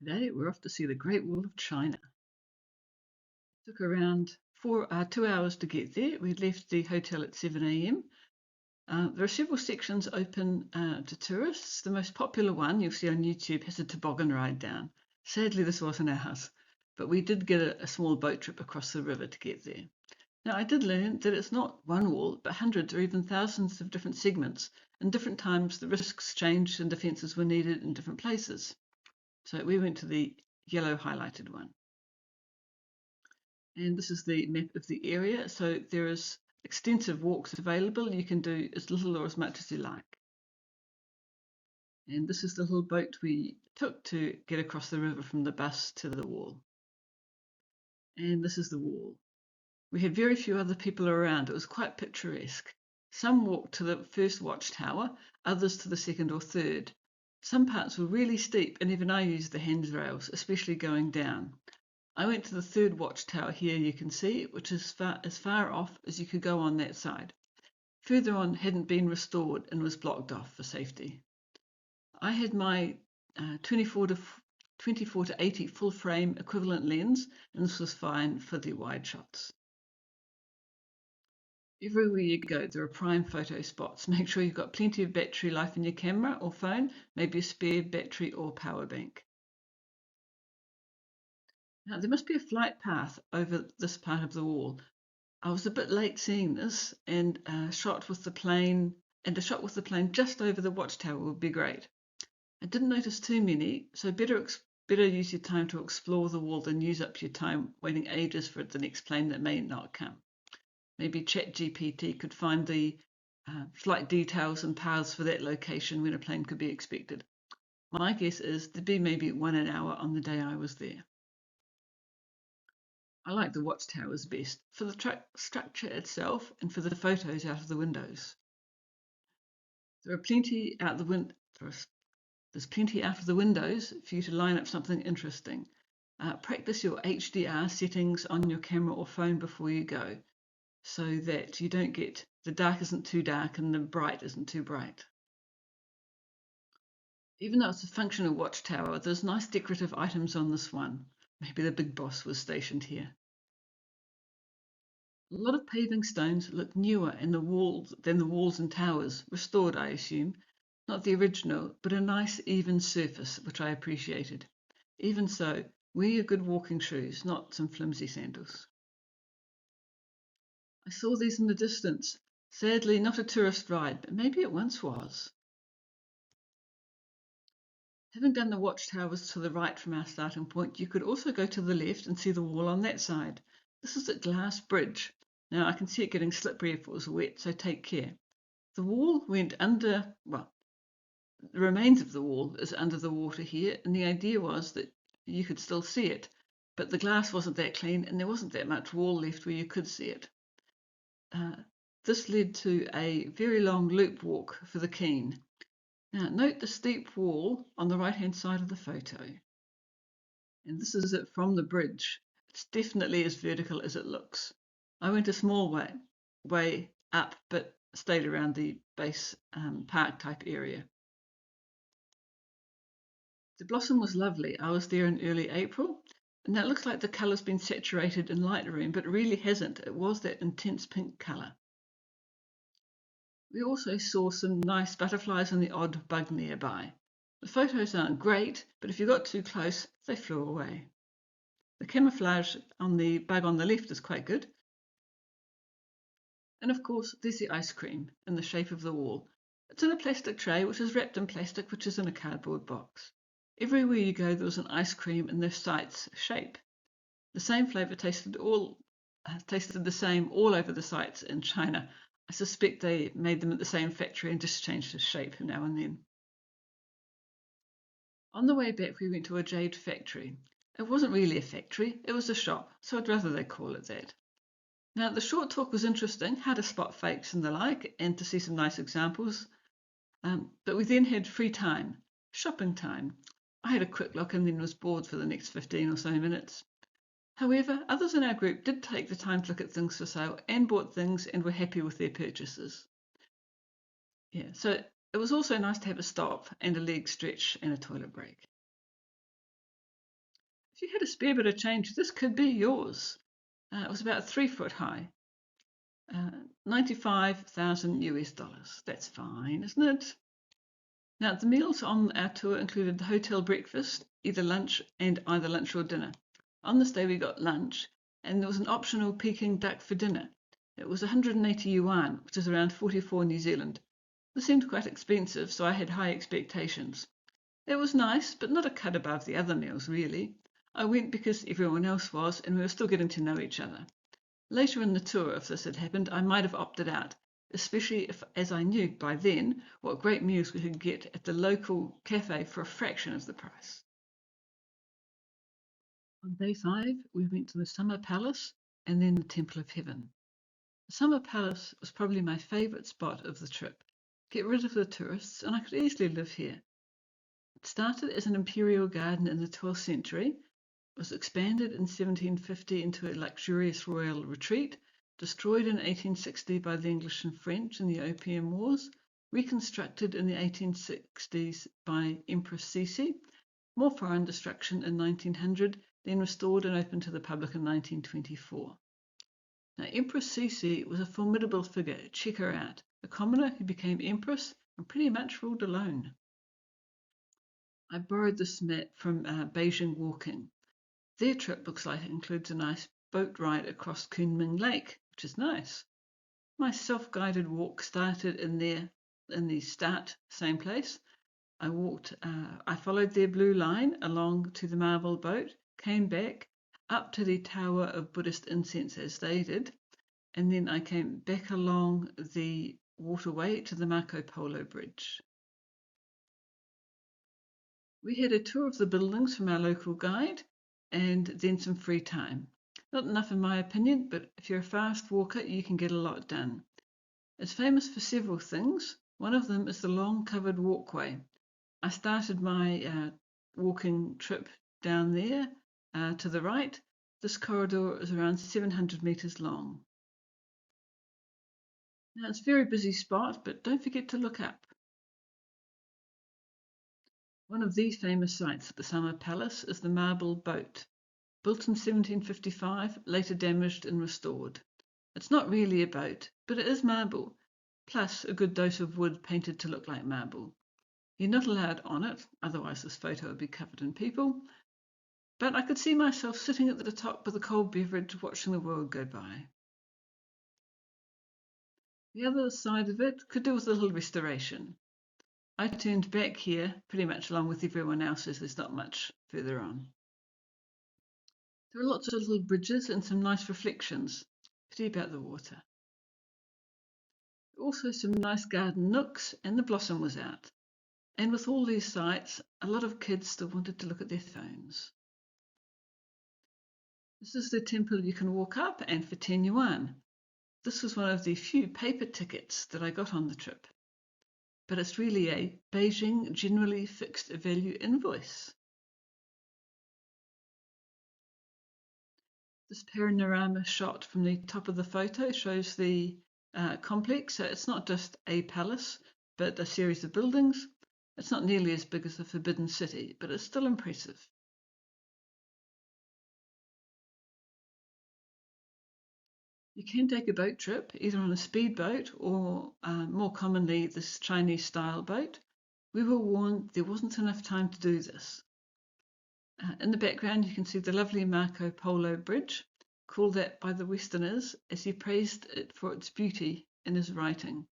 Today we're off to see the Great Wall of China. It took around 2 hours to get there. We left the hotel at 7 a.m. There are several sections open to tourists. The most popular one you'll see on YouTube has a toboggan ride down. Sadly, this wasn't ours, but we did get a small boat trip across the river to get there. Now, I did learn that it's not one wall, but hundreds or even thousands of different segments. And different times, the risks changed and defences were needed in different places. So we went to the yellow highlighted one. And this is the map of the area. So there is extensive walks available. You can do as little or as much as you like. And this is the little boat we took to get across the river from the bus to the wall. And this is the wall. We had very few other people around. It was quite picturesque. Some walked to the first watchtower, others to the second or third. Some parts were really steep, and even I used the handrails, especially going down. I went to the third watchtower here, you can see, which is as far off as you could go on that side. Further on hadn't been restored and was blocked off for safety. I had my 24 to 80 full frame equivalent lens, and this was fine for the wide shots. Everywhere you go, there are prime photo spots. Make sure you've got plenty of battery life in your camera or phone, maybe a spare battery or power bank. Now, there must be a flight path over this part of the wall. I was a bit late seeing this, and a shot with the plane just over the watchtower would be great. I didn't notice too many, so better use your time to explore the wall than use up your time waiting ages for the next plane that may not come. Maybe ChatGPT could find the flight details and paths for that location when a plane could be expected. My guess is there'd be maybe 1 hour on the day I was there. I like the watchtowers best for the structure itself and for the photos out of the windows. There's plenty out of the windows for you to line up something interesting. Practice your HDR settings on your camera or phone before you go, so that you don't get the dark isn't too dark and the bright isn't too bright. Even though it's a functional watchtower, there's nice decorative items on this one. Maybe the big boss was stationed here. A lot of paving stones look newer than the walls and towers, restored I assume. Not the original, but a nice even surface, which I appreciated. Even so, wear your good walking shoes, not some flimsy sandals. I saw these in the distance. Sadly, not a tourist ride, but maybe it once was. Having done the watchtowers to the right from our starting point, you could also go to the left and see the wall on that side. This is a glass bridge. Now I can see it getting slippery if it was wet, so take care. The wall went under, well, the remains of the wall is under the water here, and the idea was that you could still see it, but the glass wasn't that clean and there wasn't that much wall left where you could see it. This led to a very long loop walk for the keen. Now note the steep wall on the right hand side of the photo. And this is it from the bridge. It's definitely as vertical as it looks. I went a small way up, but stayed around the base park type area. The blossom was lovely. I was there in early April, and that looks like the colour's been saturated in Lightroom, but it really hasn't. It was that intense pink colour. We also saw some nice butterflies and the odd bug nearby. The photos aren't great, but if you got too close, they flew away. The camouflage on the bug on the left is quite good. And of course, there's the ice cream in the shape of the wall. It's in a plastic tray, which is wrapped in plastic, which is in a cardboard box. Everywhere you go, there was an ice cream in the site's shape. The same flavour tasted the same all over the sites in China. I suspect they made them at the same factory and just changed the shape now and then. On the way back, we went to a jade factory. It wasn't really a factory, it was a shop, so I'd rather they call it that. Now, the short talk was interesting, how to spot fakes and the like, and to see some nice examples. But we then had free time, shopping time. I had a quick look and then was bored for the next 15 or so minutes. However, others in our group did take the time to look at things for sale and bought things and were happy with their purchases. Yeah, so it was also nice to have a stop and a leg stretch and a toilet break. If you had a spare bit of change, this could be yours. It was about 3 foot high. 95,000 US dollars. That's fine, isn't it? Now, the meals on our tour included the hotel breakfast, either lunch or dinner. On this day, we got lunch, and there was an optional Peking duck for dinner. It was 180 yuan, which is around 44 New Zealand. This seemed quite expensive, so I had high expectations. It was nice, but not a cut above the other meals, really. I went because everyone else was, and we were still getting to know each other. Later in the tour, if this had happened, I might have opted out, especially if, as I knew by then, what great meals we could get at the local cafe for a fraction of the price. On day 5, we went to the Summer Palace and then the Temple of Heaven. The Summer Palace was probably my favourite spot of the trip. Get rid of the tourists, and I could easily live here. It started as an imperial garden in the 12th century, was expanded in 1750 into a luxurious royal retreat, destroyed in 1860 by the English and French in the Opium Wars, reconstructed in the 1860s by Empress Sisi, more foreign destruction in 1900, then restored and opened to the public in 1924. Now, Empress Sisi was a formidable figure. Check her out. A commoner who became empress and pretty much ruled alone. I borrowed this mat from Beijing Walking. Their trip looks like it includes a nice boat ride across Kunming Lake, which is nice. My self-guided walk started in the start, same place. I followed their blue line along to the marble boat, came back up to the Tower of Buddhist Incense as they did, and then I came back along the waterway to the Marco Polo Bridge. We had a tour of the buildings from our local guide and then some free time. Not enough in my opinion, but if you're a fast walker, you can get a lot done. It's famous for several things. One of them is the long covered walkway. I started my walking trip down there to the right. This corridor is around 700 meters long. Now it's a very busy spot, but don't forget to look up. One of these famous sites at the Summer Palace is the Marble Boat. Built in 1755, later damaged and restored. It's not really a boat, but it is marble, plus a good dose of wood painted to look like marble. You're not allowed on it, otherwise this photo would be covered in people, but I could see myself sitting at the top with a cold beverage watching the world go by. The other side of it could do with a little restoration. I turned back here pretty much along with everyone else as there's not much further on. There are lots of little bridges and some nice reflections. Pity about the water. Also some nice garden nooks, and the blossom was out. And with all these sights, a lot of kids still wanted to look at their phones. This is the temple you can walk up, and for 10 yuan. This was one of the few paper tickets that I got on the trip. But it's really a Beijing generally fixed value invoice. This panorama shot from the top of the photo shows the complex. So it's not just a palace, but a series of buildings. It's not nearly as big as the Forbidden City, but it's still impressive. You can take a boat trip, either on a speedboat or more commonly this Chinese style boat. We were warned there wasn't enough time to do this. In the background you can see the lovely Marco Polo Bridge, called that by the Westerners as he praised it for its beauty in his writing.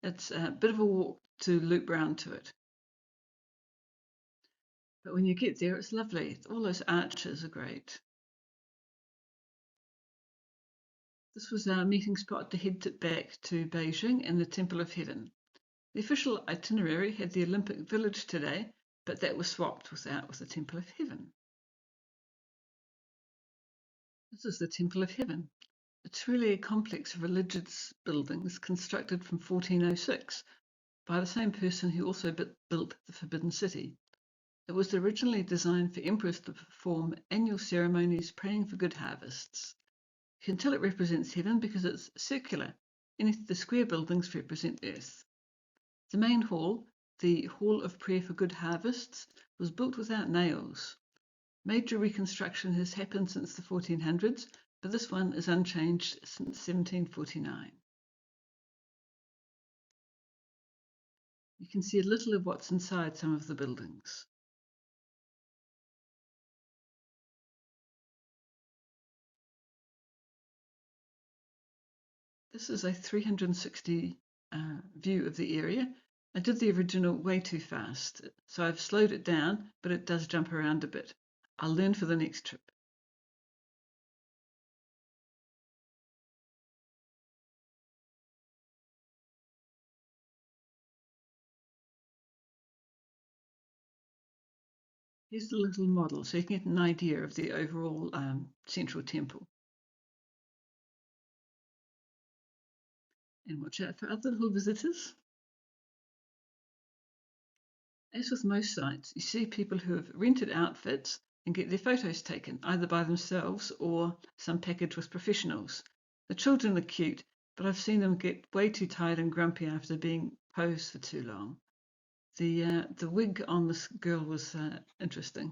It's a bit of a walk to loop round to it. But when you get there, it's lovely. All those arches are great. This was our meeting spot to head back to Beijing and the Temple of Heaven. The official itinerary had the Olympic Village today, but that was swapped with the Temple of Heaven. This is the Temple of Heaven. It's really a complex of religious buildings constructed from 1406 by the same person who also built the Forbidden City. It was originally designed for emperors to perform annual ceremonies praying for good harvests. You can tell it represents heaven because it's circular, and the square buildings represent earth. The main hall, the Hall of Prayer for Good Harvests, was built without nails. Major reconstruction has happened since the 1400s, but this one is unchanged since 1749. You can see a little of what's inside some of the buildings. This is a 360 view of the area. I did the original way too fast, so I've slowed it down, but it does jump around a bit. I'll learn for the next trip. Here's the little model, so you can get an idea of the overall central temple. And watch out for other little visitors. As with most sites, you see people who have rented outfits and get their photos taken, either by themselves or some package with professionals. The children are cute, but I've seen them get way too tired and grumpy after being posed for too long. The wig on this girl was interesting.